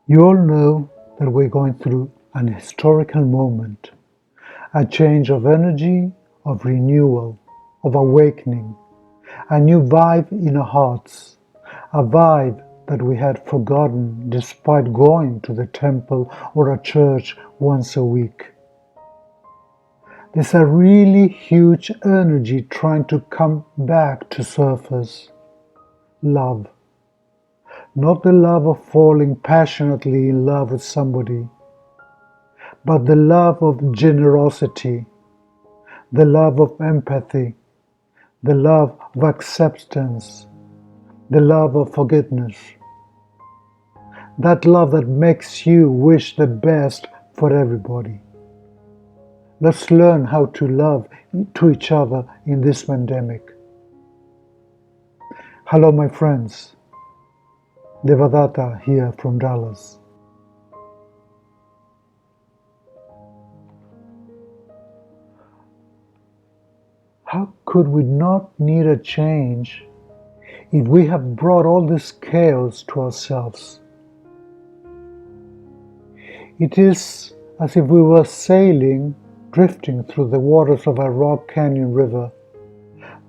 You all know that we're going through an historical moment, a change of energy, of renewal, of awakening, a new vibe in our hearts, a vibe that we had forgotten despite going to the temple or a church once a week. There's a really huge energy trying to come back to surface. Love. Not the love of falling passionately in love with somebody, but the love of generosity, the love of empathy, the love of acceptance, the love of forgiveness. That love that makes you wish the best for everybody. Let's learn how to love to each other in this pandemic. Hello my friends, Devadatta here from Dallas. How could we not need a change if we have brought all this chaos to ourselves? It is as if we were sailing, drifting through the waters of a rock canyon river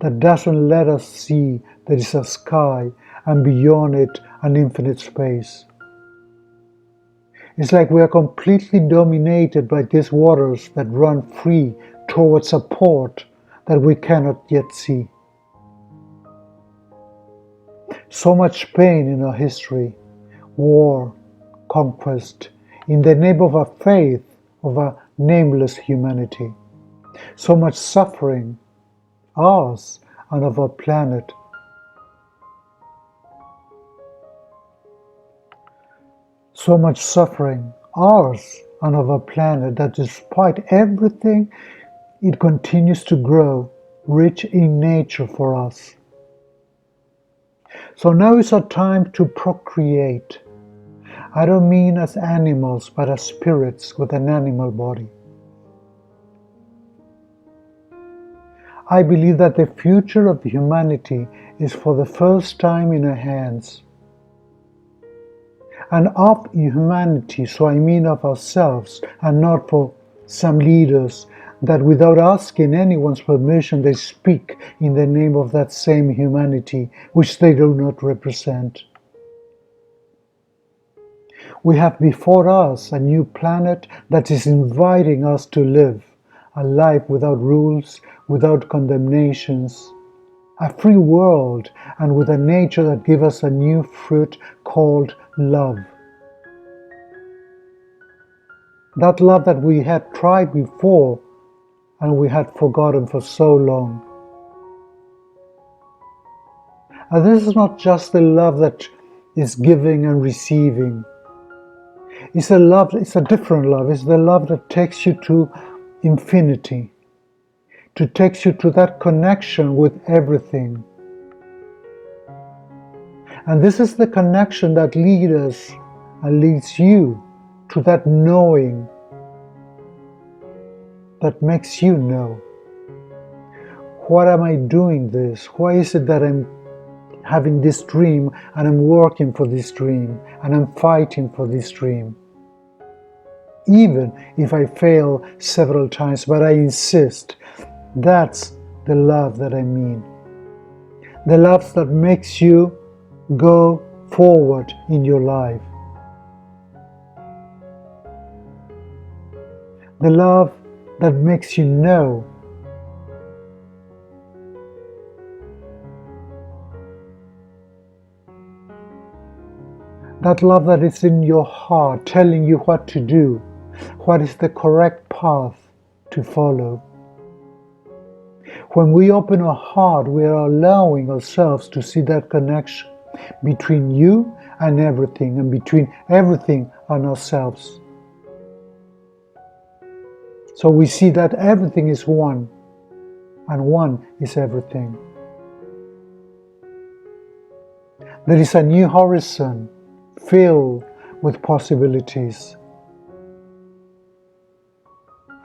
that doesn't let us see there is a sky and beyond it an infinite space. It's like we are completely dominated by these waters that run free towards a port that we cannot yet see. So much pain in our history, war, conquest, in the name of a faith of a nameless humanity. So much suffering, ours and of our planet. So much suffering, ours and of our planet, that despite everything, it continues to grow, rich in nature for us. So now is our time to procreate. I don't mean as animals, but as spirits with an animal body. I believe that the future of humanity is for the first time in our hands. And of humanity, so I mean of ourselves, and not for some leaders that without asking anyone's permission they speak in the name of that same humanity which they do not represent. We have before us a new planet that is inviting us to live a life without rules, without condemnations, a free world, and with a nature that gives us a new fruit called love. That love that we had tried before and we had forgotten for so long. And this is not just the love that is giving and receiving. It's a different love. It's the love that takes you to infinity, to takes you to that connection with everything. And this is the connection that leads us and leads you to that knowing that makes you know. Why am I doing this? Why is it that I'm having this dream and I'm working for this dream and I'm fighting for this dream? Even if I fail several times, but I insist, that's the love that I mean. The love that makes you go forward in your life. The love that makes you know. That love that is in your heart, telling you what to do, what is the correct path to follow. When we open our heart, we are allowing ourselves to see that connection between you and everything, and between everything and ourselves. So we see that everything is one, and one is everything. There is a new horizon filled with possibilities.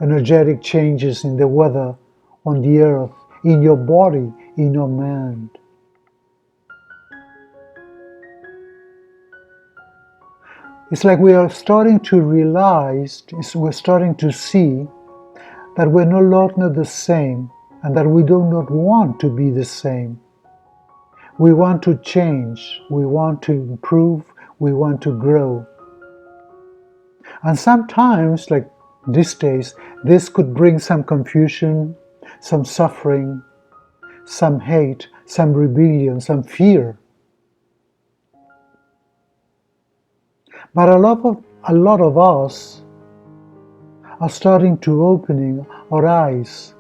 Energetic changes in the weather, on the earth, in your body, in your mind. It's like we are starting to realize, we're starting to see that we're no longer the same and that we do not want to be the same. We want to change, we want to improve, we want to grow. And sometimes, like these days, this could bring some confusion, some suffering, some hate, some rebellion, some fear. But a lot of us are starting to opening our eyes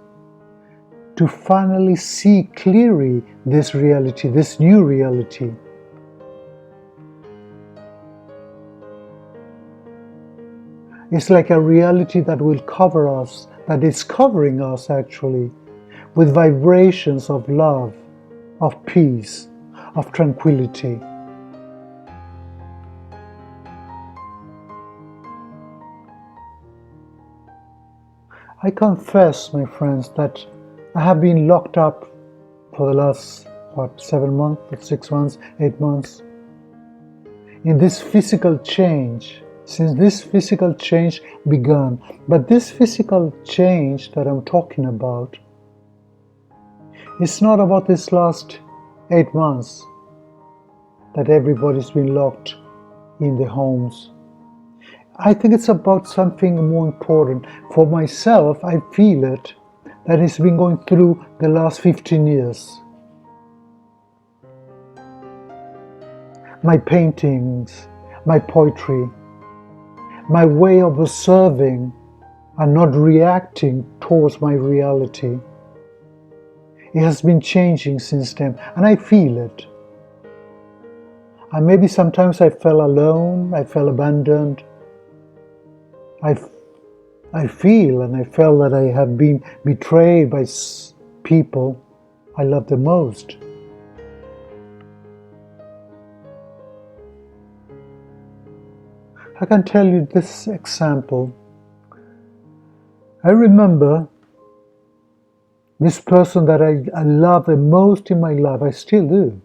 to finally see clearly this reality, this new reality. It's like a reality that will cover us, that is covering us actually, with vibrations of love, of peace, of tranquility. I confess, my friends, that I have been locked up for the last, 7 months, 6 months, 8 months, in this physical change, since this physical change began. But this physical change that I'm talking about, it's not about this last 8 months that everybody's been locked in their homes. I think it's about something more important. For myself, I feel it, that it's been going through the last 15 years. My paintings, my poetry, my way of observing and not reacting towards my reality, it has been changing since then, and I feel it. And maybe sometimes I felt alone, I felt abandoned. I feel and I felt that I have been betrayed by people I love the most. I can tell you this example. I remember this person that I love the most in my life, I still do.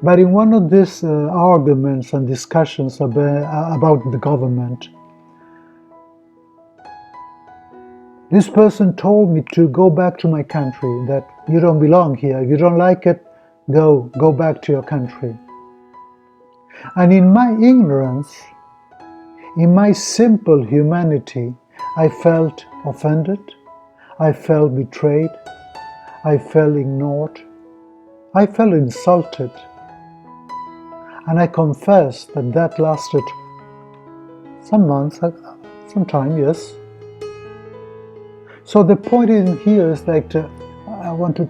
But in one of these arguments and discussions about the government, this person told me to go back to my country, that you don't belong here. If you don't like it, go back to your country. And in my ignorance, in my simple humanity, I felt offended, I felt betrayed, I felt ignored, I felt insulted. And I confess that lasted some months, some time, yes. So the point in here is that I want to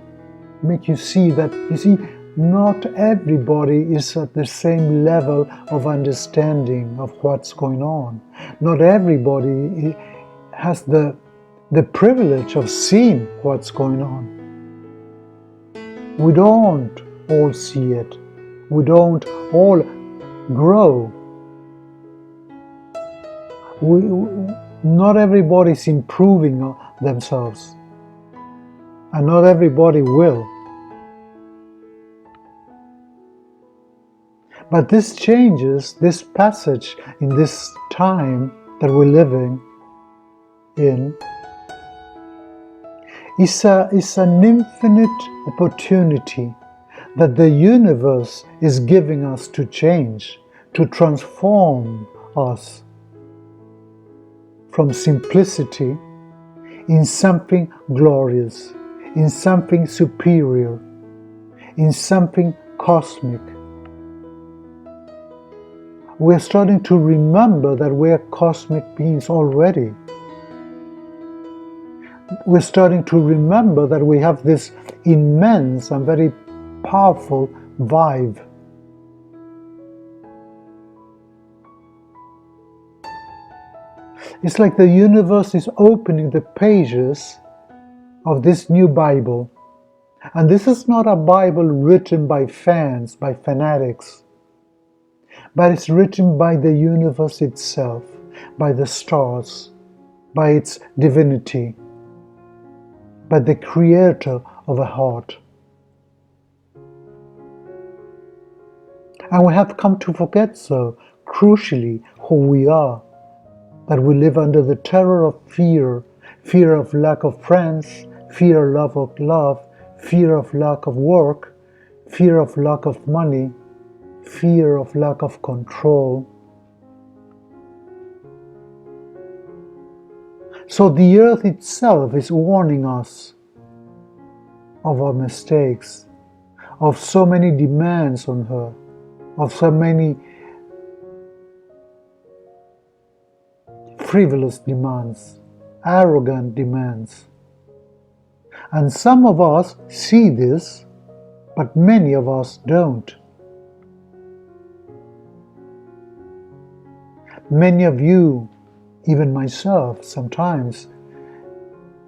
make you see that, you see, not everybody is at the same level of understanding of what's going on. Not everybody has the privilege of seeing what's going on. We don't all see it. We don't all grow. Not everybody is improving themselves, and not everybody will. But this changes, this passage in this time that we're living in, is an infinite opportunity that the universe is giving us to change, to transform us from simplicity in something glorious, in something superior, in something cosmic. We're starting to remember that we're cosmic beings already. We're starting to remember that we have this immense and very powerful vibe. It's like the universe is opening the pages of this new Bible. And this is not a Bible written by fans, by fanatics, but it's written by the universe itself, by the stars, by its divinity, by the creator of a heart. And we have come to forget so, crucially, who we are, that we live under the terror of fear, fear of lack of friends, fear of love, fear of lack of work, fear of lack of money, fear of lack of control. So the earth itself is warning us of our mistakes, of so many demands on her, of so many frivolous demands, arrogant demands. And some of us see this, but many of us don't. Many of you, even myself, sometimes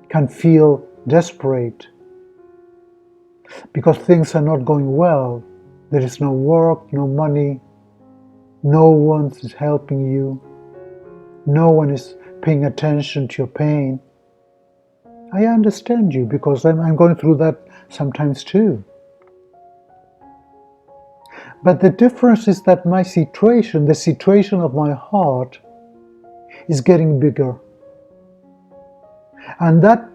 can feel desperate because things are not going well. There is no work, no money, no one is helping you, no one is paying attention to your pain. I understand you because I'm going through that sometimes too. But the difference is that my situation, the situation of my heart, is getting bigger. And that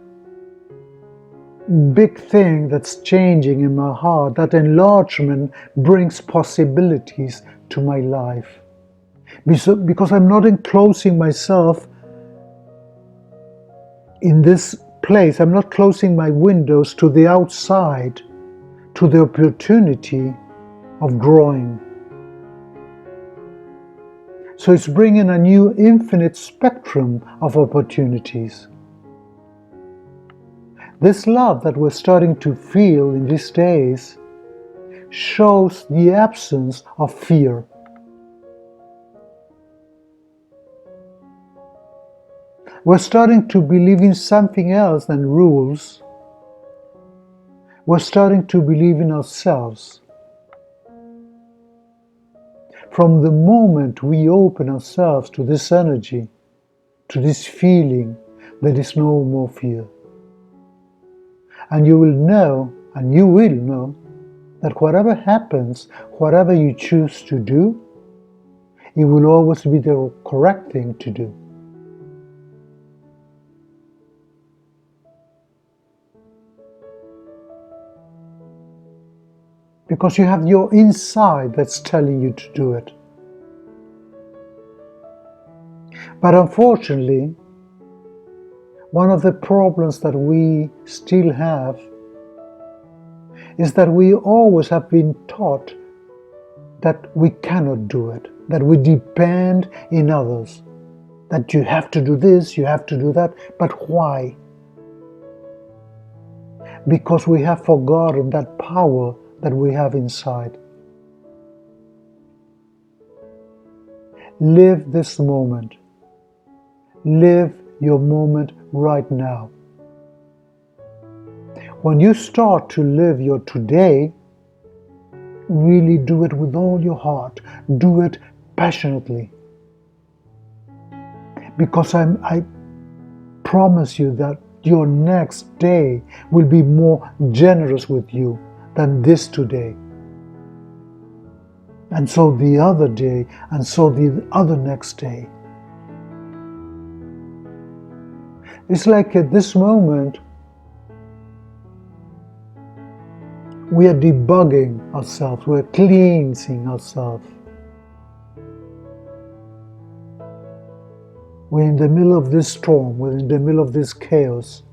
big thing that's changing in my heart, that enlargement, brings possibilities to my life. Because I'm not enclosing myself in this place, I'm not closing my windows to the outside, to the opportunity of growing. So it's bringing a new infinite spectrum of opportunities. This love that we're starting to feel in these days shows the absence of fear. We're starting to believe in something else than rules. We're starting to believe in ourselves. From the moment we open ourselves to this energy, to this feeling, there is no more fear. And you will know that whatever happens, whatever you choose to do, it will always be the correct thing to do. Because you have your inside that's telling you to do it. But unfortunately, one of the problems that we still have is that we always have been taught that we cannot do it, that we depend in others, that you have to do this, you have to do that. But why? Because we have forgotten that power that we have inside. Live this moment. Live your moment right now. When you start to live your today, really do it with all your heart. Do it passionately. Because I promise you that your next day will be more generous with you than this today. And so the other day, and so the other next day. It's like at this moment, we are debugging ourselves, we're cleansing ourselves. We're in the middle of this storm, we're in the middle of this chaos.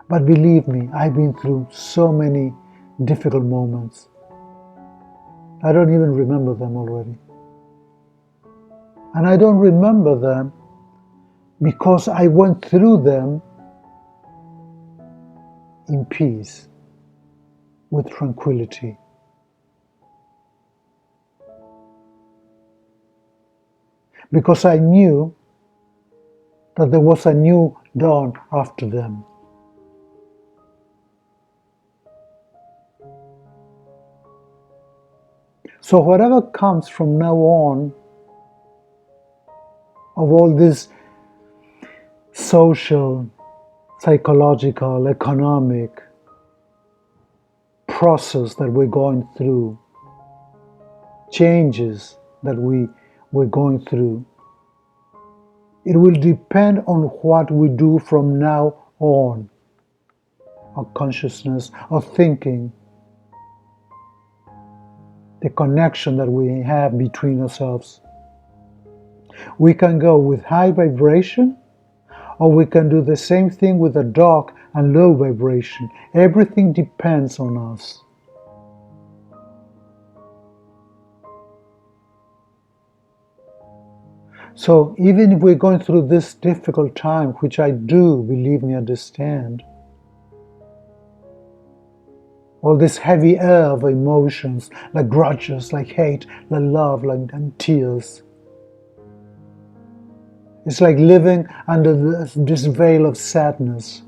But believe me, I've been through so many difficult moments. I don't even remember them already. And I don't remember them because I went through them in peace, with tranquility. Because I knew that there was a new dawn after them. So whatever comes from now on, of all this social, psychological, economic process that we're going through, changes that we're going through. It will depend on what we do from now on. Our consciousness, our thinking, the connection that we have between ourselves. We can go with high vibration, or we can do the same thing with a dark and low vibration. Everything depends on us. So even if we're going through this difficult time, which I do, believe me, understand, all this heavy air of emotions, like grudges, like hate, like love, and tears. It's like living under this veil of sadness.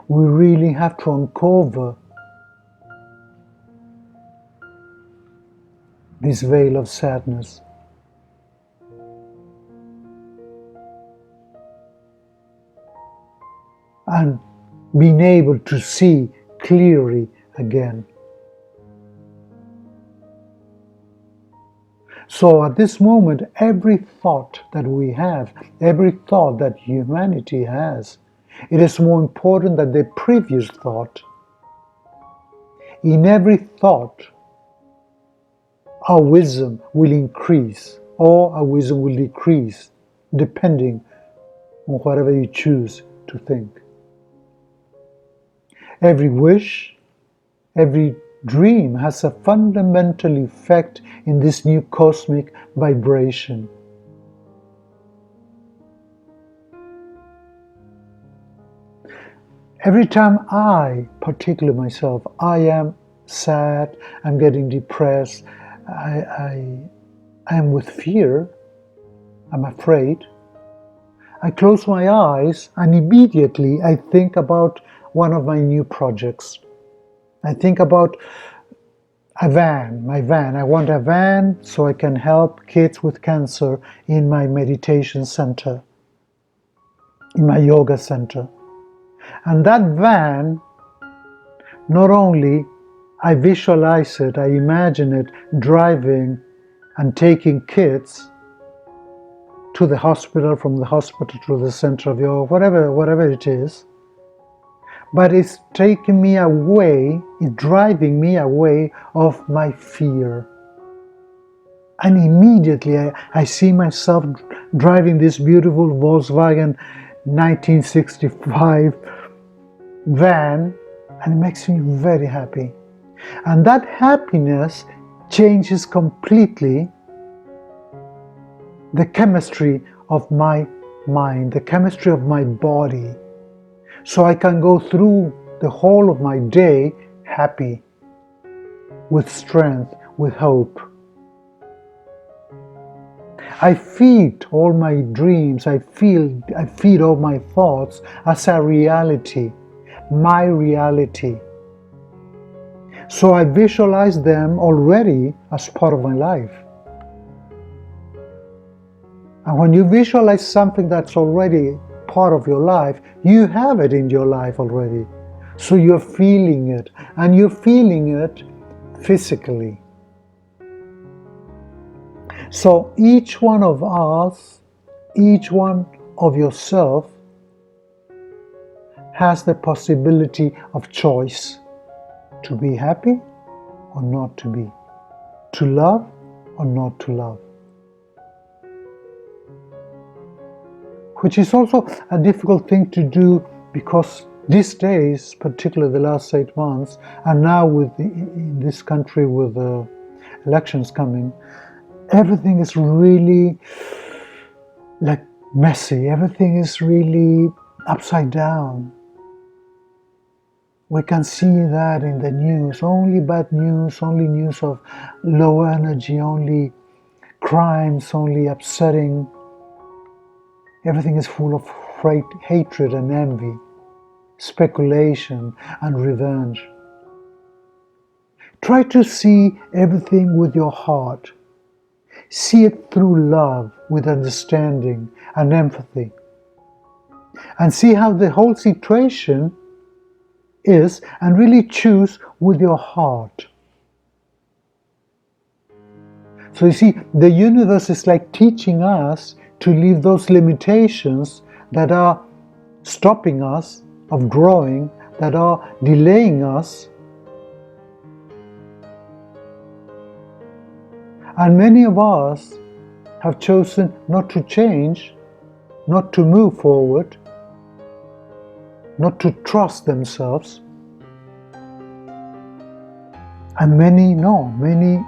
We really have to uncover this veil of sadness. And being able to see clearly again. So at this moment, every thought that we have, every thought that humanity has, it is more important than the previous thought. In every thought, our wisdom will increase or our wisdom will decrease, depending on whatever you choose to think. Every wish, every dream has a fundamental effect in this new cosmic vibration. Every time I, particularly myself, I am sad, I'm getting depressed, I am with fear, I'm afraid, I close my eyes and immediately I think about one of my new projects. I think about my van. I want a van so I can help kids with cancer in my meditation center, in my yoga center. And that van, not only I visualize it, I imagine it driving and taking kids to the hospital, from the hospital to the center of yoga, whatever it is. But it's taking me away, it's driving me away of my fear. And immediately I see myself driving this beautiful Volkswagen 1965 van, and it makes me very happy. And that happiness changes completely the chemistry of my mind, the chemistry of my body. So I can go through the whole of my day happy, with strength, with hope. I feed all my dreams, I feed all my thoughts as a reality, my reality. So I visualize them already as part of my life. And when you visualize something that's already part of your life, you have it in your life already. So you're feeling it, and you're feeling it physically. So each one of us, each one of yourself has the possibility of choice to be happy or not to be, to love or not to love. Which is also a difficult thing to do, because these days, particularly the last 8 months, and now in this country with the elections coming, everything is really like messy, everything is really upside down. We can see that in the news, only bad news, only news of low energy, only crimes, only upsetting. Everything is full of hatred and envy, speculation and revenge. Try to see everything with your heart. See it through love, with understanding and empathy. And see how the whole situation is, and really choose with your heart. So you see, the universe is like teaching us to leave those limitations that are stopping us of growing, that are delaying us. And many of us have chosen not to change, not to move forward, not to trust themselves. And many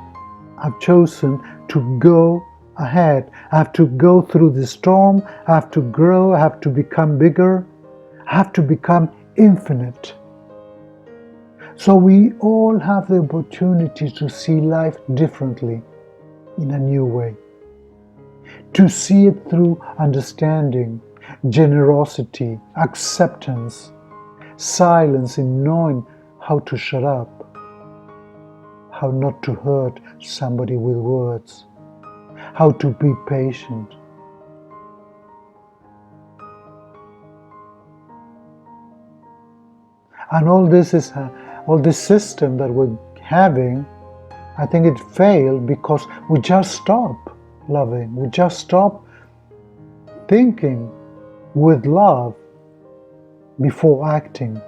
have chosen to go ahead. I have to go through the storm, I have to grow, I have to become bigger, I have to become infinite. So we all have the opportunity to see life differently, in a new way. To see it through understanding, generosity, acceptance, silence in knowing how to shut up, how not to hurt somebody with words, how to be patient. And all this system that we're having, I think it failed because we just stop loving, we just stop thinking with love before acting.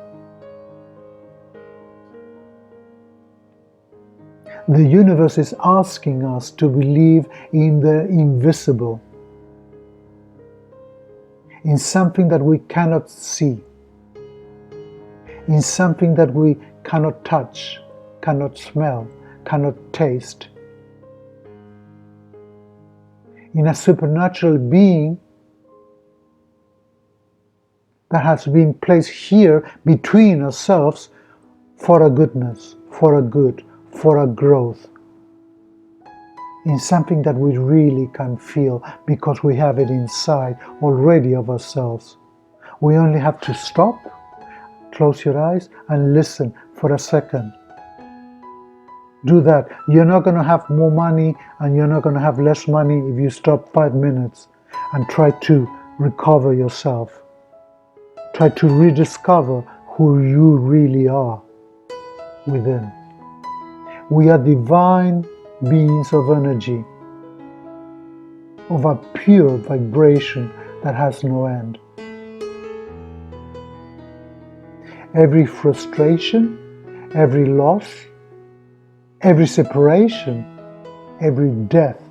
The universe is asking us to believe in the invisible, in something that we cannot see, in something that we cannot touch, cannot smell, cannot taste, in a supernatural being that has been placed here between ourselves for a goodness, for a good, for a growth, in something that we really can feel because we have it inside already of ourselves. We only have to stop, close your eyes and listen for a second. Do that. You're not going to have more money and you're not going to have less money if you stop 5 minutes and try to recover yourself. Try to rediscover who you really are within. We are divine beings of energy, of a pure vibration that has no end. Every frustration, every loss, every separation, every death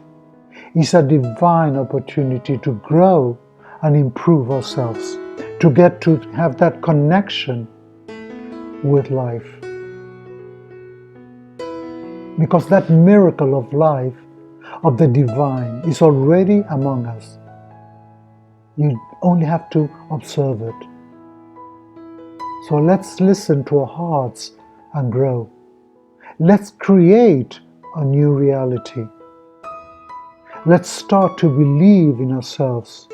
is a divine opportunity to grow and improve ourselves, to get to have that connection with life. Because that miracle of life, of the divine, is already among us. You only have to observe it. So let's listen to our hearts and grow. Let's create a new reality. Let's start to believe in ourselves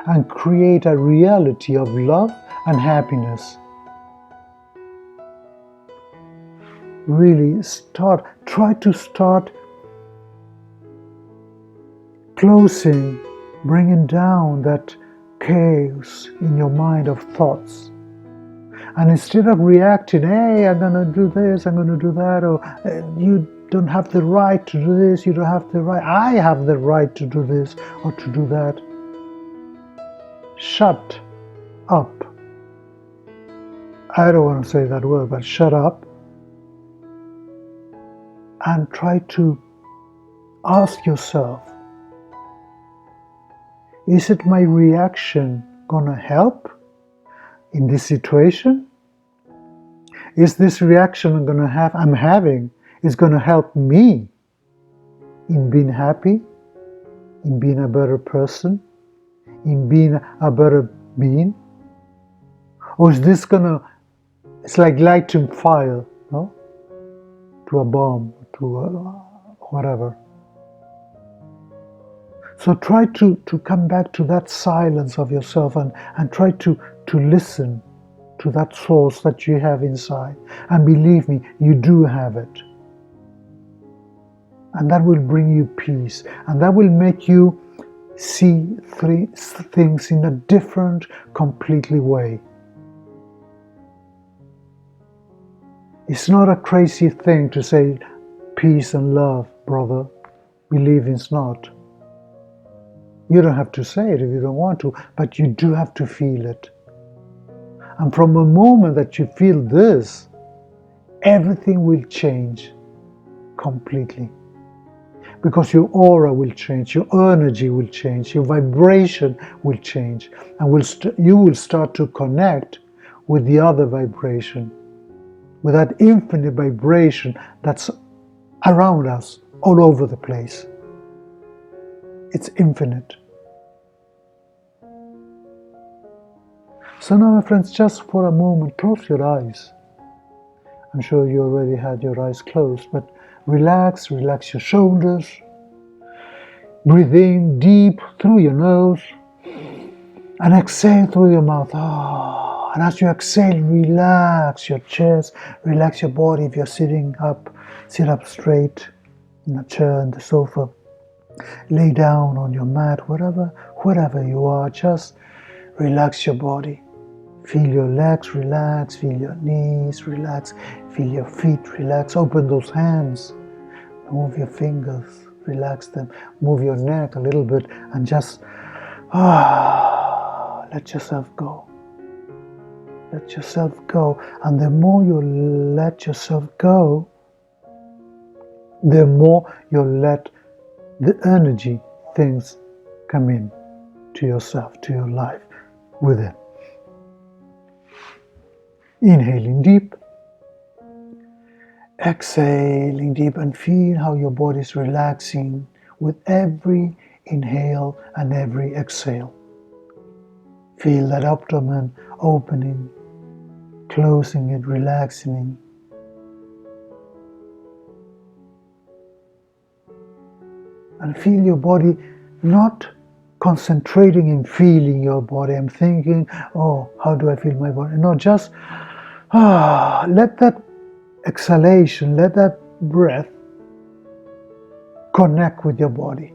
and create a reality of love and happiness. Really try to start closing, bringing down that chaos in your mind of thoughts. And instead of reacting, hey, I'm going to do this, I'm going to do that, or you don't have the right to do this, you don't have the right, I have the right to do this or to do that. Shut up. I don't want to say that word, but shut up. And try to ask yourself, is it my reaction going to help in this situation? Is this reaction I'm having is going to help me in being happy, in being a better person, in being a better being? Or is this it's like lighting fire, no? To a bomb, to whatever. So try to come back to that silence of yourself and try to listen to that source that you have inside. And believe me, you do have it. And that will bring you peace. And that will make you see things in a different, completely way. It's not a crazy thing to say peace and love brother. Believe it's not. You don't have to say it if you don't want to, but you do have to feel it. And from the moment that you feel this, everything will change completely. Because your aura will change, your energy will change, your vibration will change, and you will start to connect with the other vibration, with that infinite vibration that's around us, all over the place. It's infinite. So now, my friends, just for a moment, close your eyes. I'm sure you already had your eyes closed, but relax your shoulders. Breathe in deep through your nose and exhale through your mouth. And as you exhale, relax your chest, relax your body. If you're sitting up, sit up straight in a chair, on the sofa. Lay down on your mat, wherever you are. Just relax your body. Feel your legs relax, feel your knees relax, feel your feet relax. Open those hands, move your fingers, relax them. Move your neck a little bit and just let yourself go. Let yourself go. And the more you let yourself go, the more you let the energy things come in to yourself, to your life within. Inhaling deep, exhaling deep, and feel how your body is relaxing with every inhale and every exhale. Feel that abdomen opening, closing it, relaxing. And feel your body not concentrating in feeling your body. I'm thinking, oh, how do I feel my body? No, just let that exhalation, let that breath connect with your body.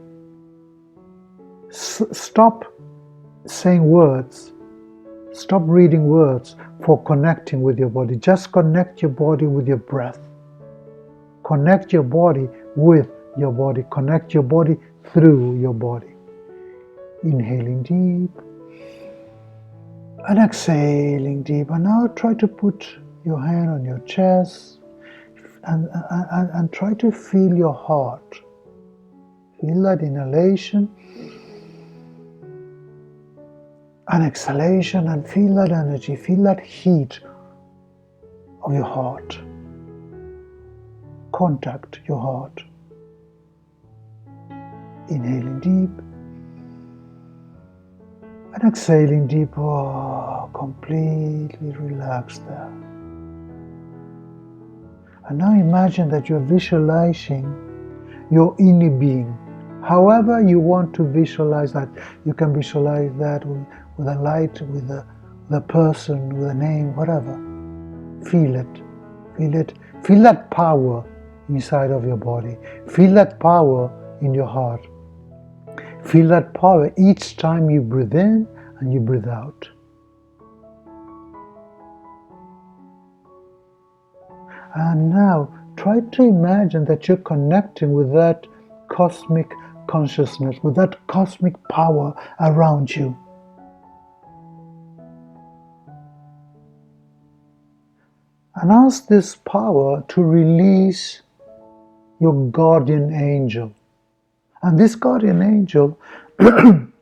Stop saying words. Stop reading words for connecting with your body. Just connect your body with your breath. Connect your body with your body. Connect your body through your body. Inhaling deep and exhaling deep. And now try to put your hand on your chest and try to feel your heart. Feel that inhalation and exhalation, and feel that energy, feel that heat of your heart. Contact your heart. Inhaling deep and exhaling deep. Completely relaxed there. And now imagine that you're visualizing your inner being. However you want to visualize that, you can visualize that with a light, with a person, with a name, whatever. Feel it. Feel it. Feel that power inside of your body. Feel that power in your heart. Feel that power each time you breathe in and you breathe out. And now try to imagine that you're connecting with that cosmic consciousness, with that cosmic power around you. And ask this power to release your guardian angel. And this guardian angel, can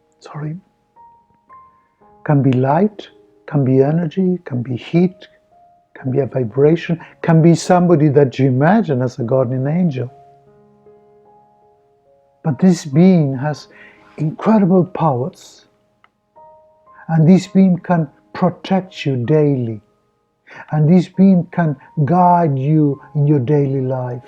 be light, can be energy, can be heat, can be a vibration, can be somebody that you imagine as a guardian angel. But this being has incredible powers, and this being can protect you daily, and this being can guide you in your daily life.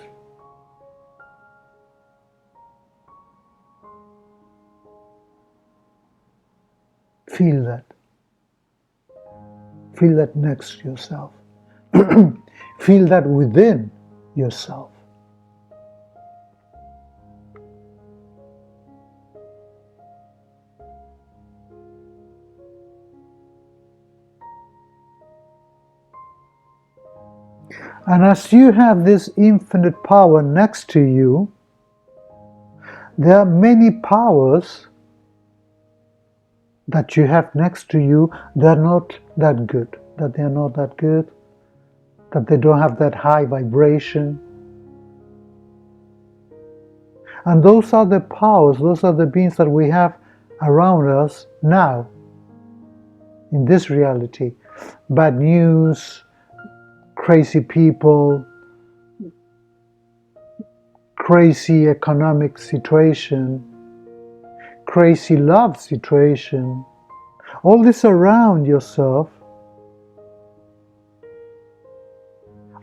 Feel that. Feel that next to yourself. Feel that within yourself. And as you have this infinite power next to you, there are many powers that you have next to you that are not that good, that they are not that good, that they don't have that high vibration. And those are the powers, those are the beings that we have around us now, in this reality. Bad news, crazy people, crazy economic situation, crazy love situation, all this around yourself.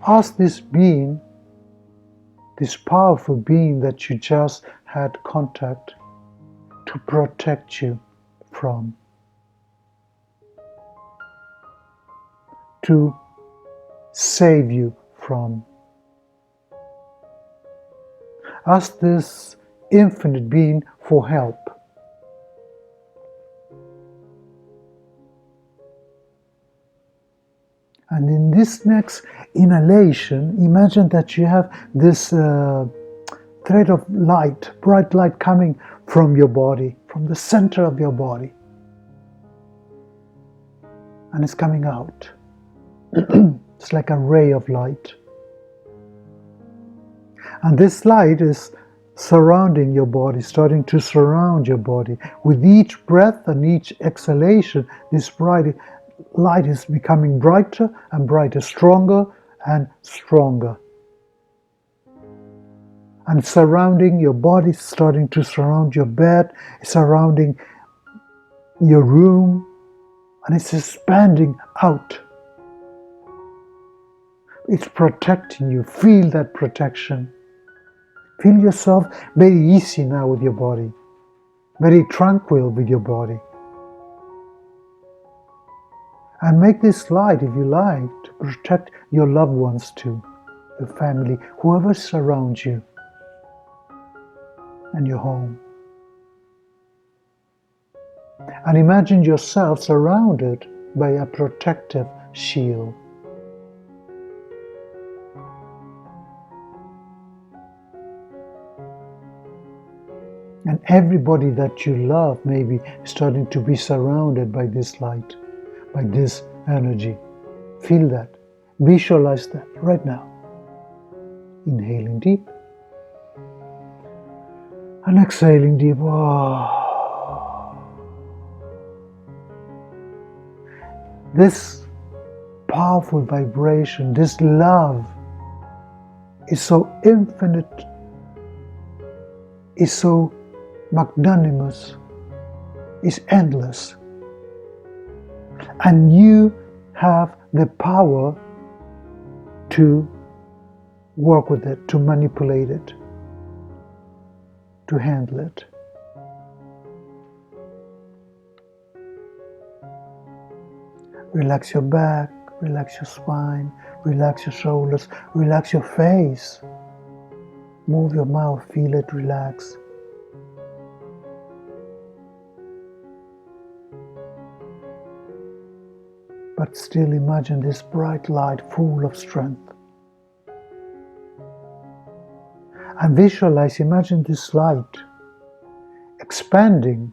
Ask this being, this powerful being that you just had contact, to protect you from, to save you from. Ask this infinite being for help. And in this next inhalation, imagine that you have this thread of light, bright light coming from your body, from the center of your body. And it's coming out. It's like a ray of light. And this light is surrounding your body, starting to surround your body. With each breath and each exhalation, this bright light is becoming brighter and brighter, stronger and stronger. And surrounding your body, starting to surround your bed, surrounding your room, and it's expanding out. It's protecting you. Feel that protection. Feel yourself very easy now with your body, very tranquil with your body. And make this light, if you like, to protect your loved ones too, your family, whoever surrounds you, and your home. And imagine yourself surrounded by a protective shield. And everybody that you love maybe starting to be surrounded by this light, by this energy. Feel that. Visualize that right now. Inhaling deep. And exhaling deep. Oh. This powerful vibration, this love is so infinite, is so magnanimous, is endless. And you have the power to work with it, to manipulate it, to handle it. Relax your back, relax your spine, relax your shoulders, relax your face. Move your mouth, feel it, relax. But still imagine this bright light full of strength. And visualize, imagine this light expanding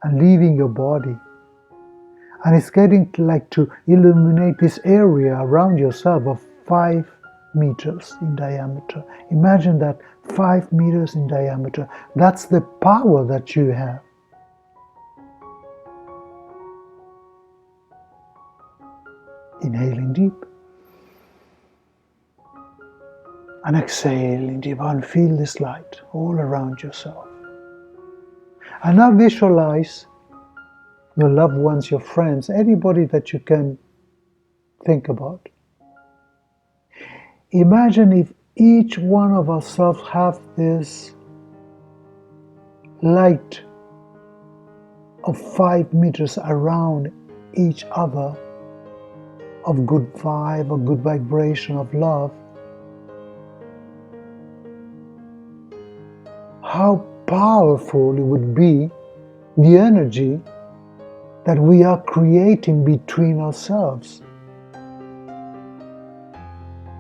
and leaving your body. And it's getting like to illuminate this area around yourself of 5 meters in diameter. Imagine that 5 meters in diameter. That's the power that you have. Inhaling deep. And exhaling deep and feel this light all around yourself. And now visualize your loved ones, your friends, anybody that you can think about. Imagine if each one of ourselves have this light of 5 meters around each other, of good vibe, of good vibration, of love. How powerful it would be, the energy that we are creating between ourselves.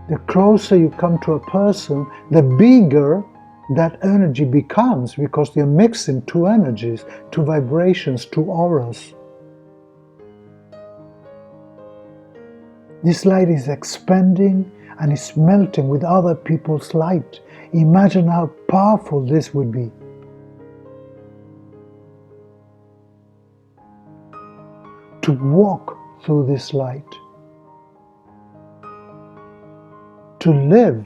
The closer you come to a person, the bigger that energy becomes, because you're mixing two energies, two vibrations, two auras. This light is expanding and is melting with other people's light. Imagine how powerful this would be. To walk through this light. To live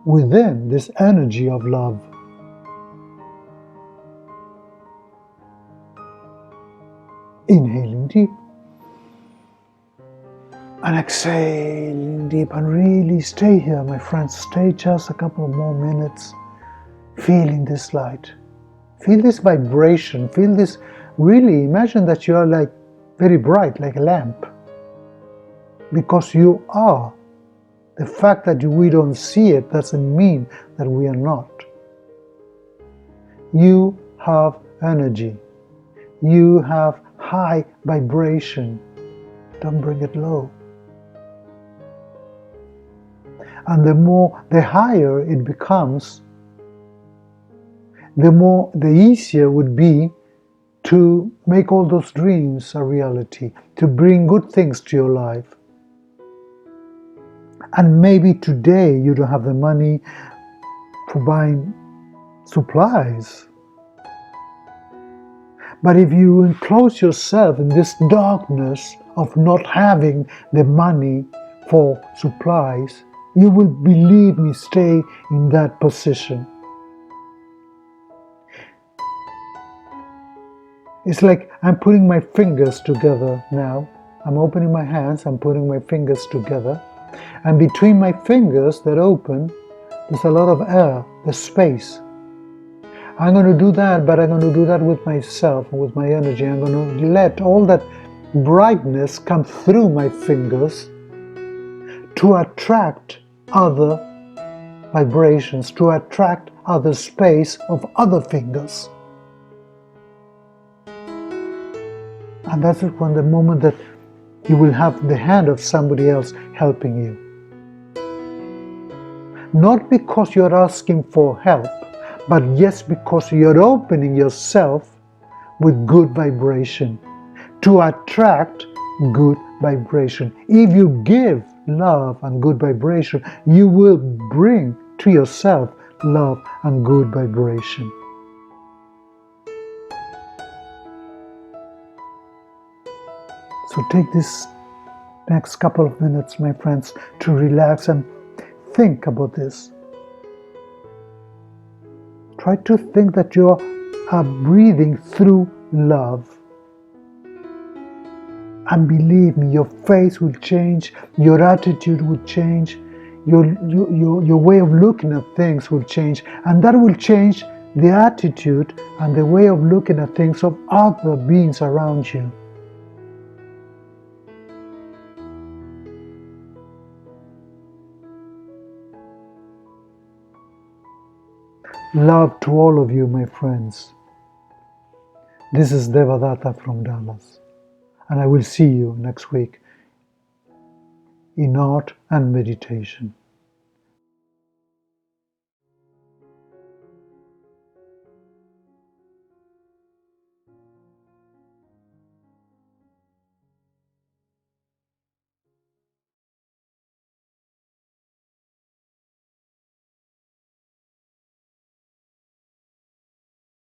within this energy of love. Inhaling deep. And exhaling deep, and really stay here, my friends. Stay just a couple of more minutes, feeling this light. Feel this vibration, feel this, really imagine that you are like very bright, like a lamp. Because you are. The fact that we don't see it doesn't mean that we are not. You have energy. You have high vibration. Don't bring it low. And the higher it becomes, the easier it would be to make all those dreams a reality, to bring good things to your life. And maybe today you don't have the money for buying supplies. But if you enclose yourself in this darkness of not having the money for supplies, you will, believe me, stay in that position. It's like I'm putting my fingers together now. I'm opening my hands, I'm putting my fingers together. And between my fingers that open, there's a lot of air, there's space. I'm going to do that, but I'm going to do that with myself, with my energy. I'm going to let all that brightness come through my fingers to attract other vibrations, to attract other space of other fingers. And that's when the moment that you will have the hand of somebody else helping you. Not because you're asking for help, but yes, because you're opening yourself with good vibration to attract good vibration. If you give love and good vibration, you will bring to yourself love and good vibration. So take this next couple of minutes, my friends, to relax and think about this. Try to think that you are breathing through love. And believe me, your face will change, your attitude will change, your way of looking at things will change, and that will change the attitude and the way of looking at things of other beings around you. Love to all of you, my friends. This is Devadatta from Dallas, and I will see you next week in art and meditation.